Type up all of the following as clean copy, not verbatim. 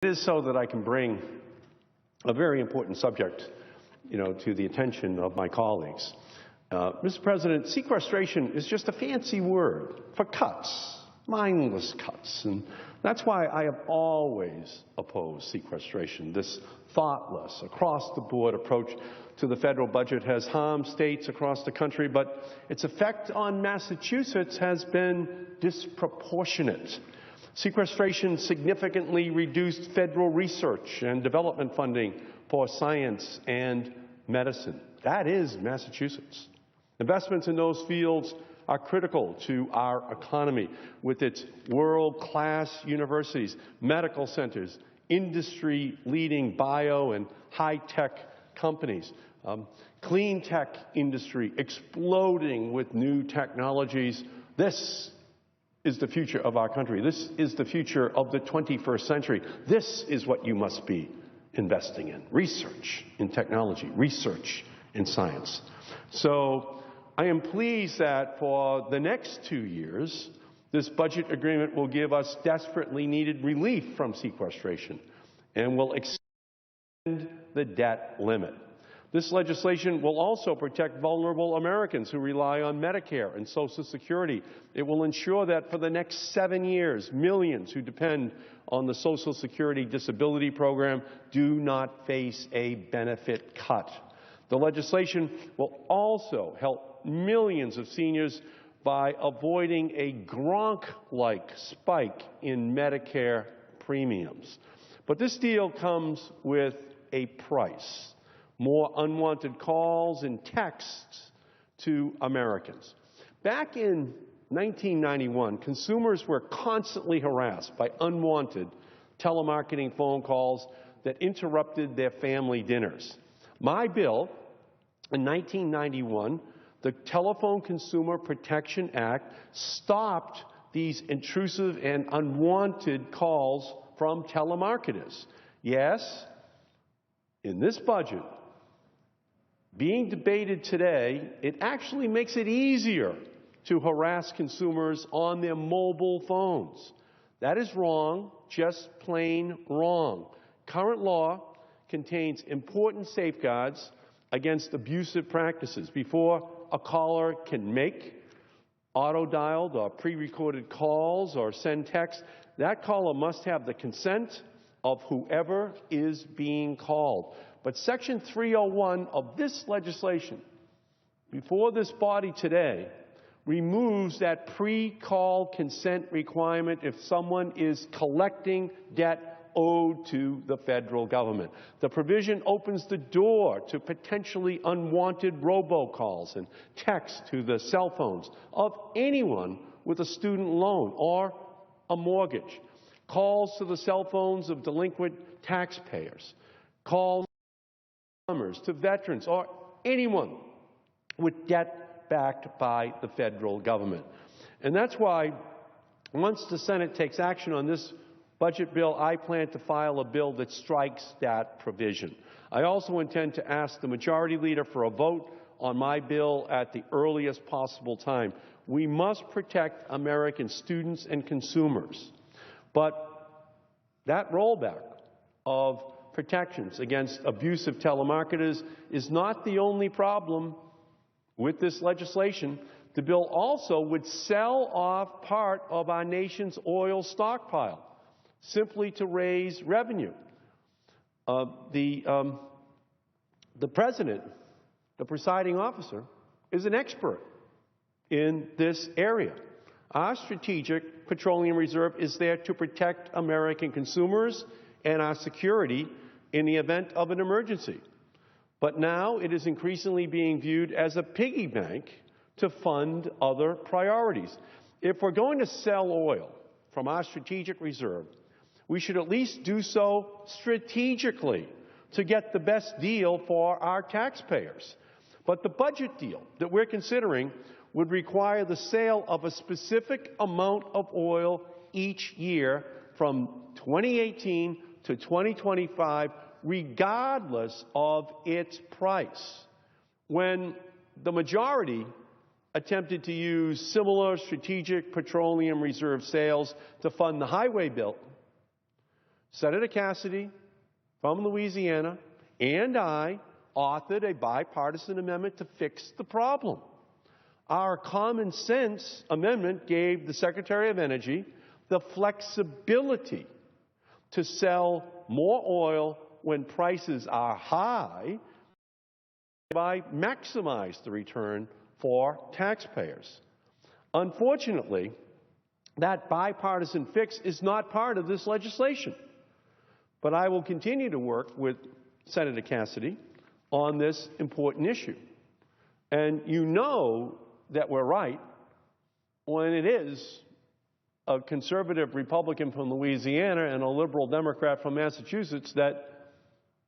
It is so that I can bring a very important subject, to the attention of my colleagues. Mr. President, sequestration is just a fancy word for cuts, mindless cuts, and that's why I have always opposed sequestration. This thoughtless, across-the-board approach to the federal budget has harmed states across the country, but its effect on Massachusetts has been disproportionate. Sequestration significantly reduced federal research and development funding for science and medicine. That is Massachusetts. Investments in those fields are critical to our economy, with its world-class universities, medical centers, industry-leading bio and high-tech companies, clean tech industry exploding with new technologies. This is the future of our country. This is the future of the 21st century. This is what you must be investing in: research in technology, research in science. So I am pleased that for the next 2 years, this budget agreement will give us desperately needed relief from sequestration and will extend the debt limit. This legislation will also protect vulnerable Americans who rely on Medicare and Social Security. It will ensure that for the next 7 years, millions who depend on the Social Security disability program do not face a benefit cut. The legislation will also help millions of seniors by avoiding a Gronk-like spike in Medicare premiums. But this deal comes with a price: more unwanted calls and texts to Americans. Back in 1991, consumers were constantly harassed by unwanted telemarketing phone calls that interrupted their family dinners. My bill in 1991, the Telephone Consumer Protection Act, stopped these intrusive and unwanted calls from telemarketers. Yes, in this budget being debated today, it actually makes it easier to harass consumers on their mobile phones. That is wrong, just plain wrong. Current law contains important safeguards against abusive practices. Before a caller can make auto-dialed or pre-recorded calls or send texts, that caller must have the consent of whoever is being called. But Section 301 of this legislation, before this body today, removes that pre-call consent requirement if someone is collecting debt owed to the federal government. The provision opens the door to potentially unwanted robocalls and texts to the cell phones of anyone with a student loan or a mortgage, calls to the cell phones of delinquent taxpayers, calls to veterans, or anyone with debt backed by the federal government. And that's why, once the Senate takes action on this budget bill, I plan to file a bill that strikes that provision. I also intend to ask the Majority Leader for a vote on my bill at the earliest possible time. We must protect American students and consumers, but that rollback of protections against abusive telemarketers is not the only problem with this legislation. The bill also would sell off part of our nation's oil stockpile simply to raise revenue. The President, the presiding officer, is an expert in this area. Our Strategic Petroleum Reserve is there to protect American consumers and our security in the event of an emergency. But now it is increasingly being viewed as a piggy bank to fund other priorities. If we're going to sell oil from our strategic reserve, we should at least do so strategically to get the best deal for our taxpayers. But the budget deal that we're considering would require the sale of a specific amount of oil each year from 2018 to 2025, regardless of its price. When the majority attempted to use similar strategic petroleum reserve sales to fund the highway bill, Senator Cassidy from Louisiana and I authored a bipartisan amendment to fix the problem. Our common sense amendment gave the Secretary of Energy the flexibility to sell more oil when prices are high, by maximize the return for taxpayers. Unfortunately, that bipartisan fix is not part of this legislation. But I will continue to work with Senator Cassidy on this important issue. And you know that we're right when it is a conservative Republican from Louisiana and a liberal Democrat from Massachusetts that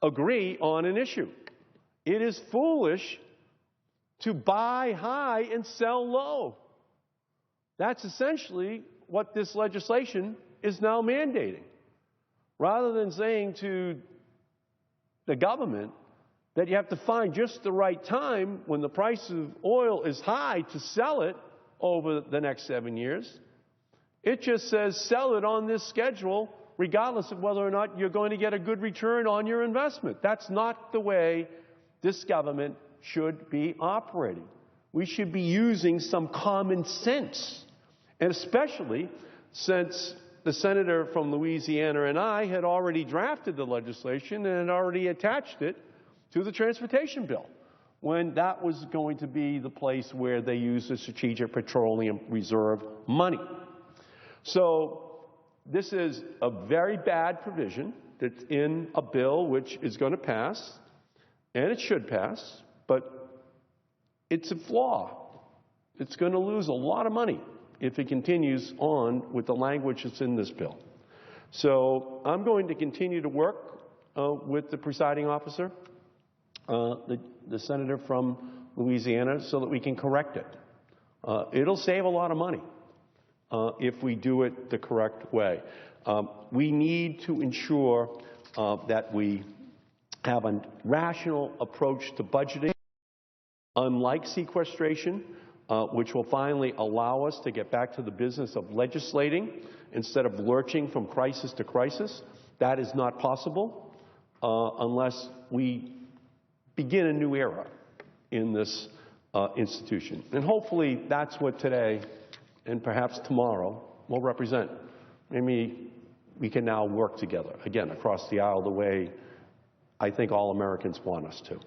agree on an issue. It is foolish to buy high and sell low. That's essentially what this legislation is now mandating. Rather than saying to the government that you have to find just the right time when the price of oil is high to sell it over the next 7 years, it just says sell it on this schedule regardless of whether or not you're going to get a good return on your investment. That's not the way this government should be operating. We should be using some common sense, and especially since the senator from Louisiana and I had already drafted the legislation and had already attached it to the transportation bill, when that was going to be the place where they use the Strategic Petroleum Reserve money. So this is a very bad provision that's in a bill which is going to pass, and it should pass, but it's a flaw. It's going to lose a lot of money if it continues on with the language that's in this bill. So I'm going to continue to work with the presiding officer, the senator from Louisiana, so that we can correct it. It'll save a lot of money if we do it the correct way. We need to ensure that we have a rational approach to budgeting, unlike sequestration, which will finally allow us to get back to the business of legislating instead of lurching from crisis to crisis. That is not possible unless we begin a new era in this institution. And hopefully that's what today and perhaps tomorrow will represent. Maybe we can now work together, again, across the aisle the way I think all Americans want us to.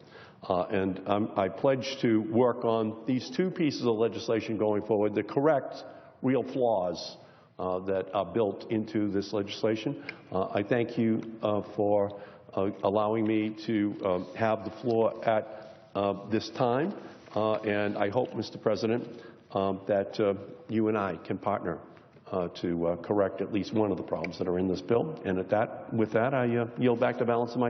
And I pledge to work on these two pieces of legislation going forward, the correct real flaws that are built into this legislation. I thank you for allowing me to have the floor at this time. And I hope, Mr. President, that you and I can partner to correct at least one of the problems that are in this bill. And with that, I yield back the balance of my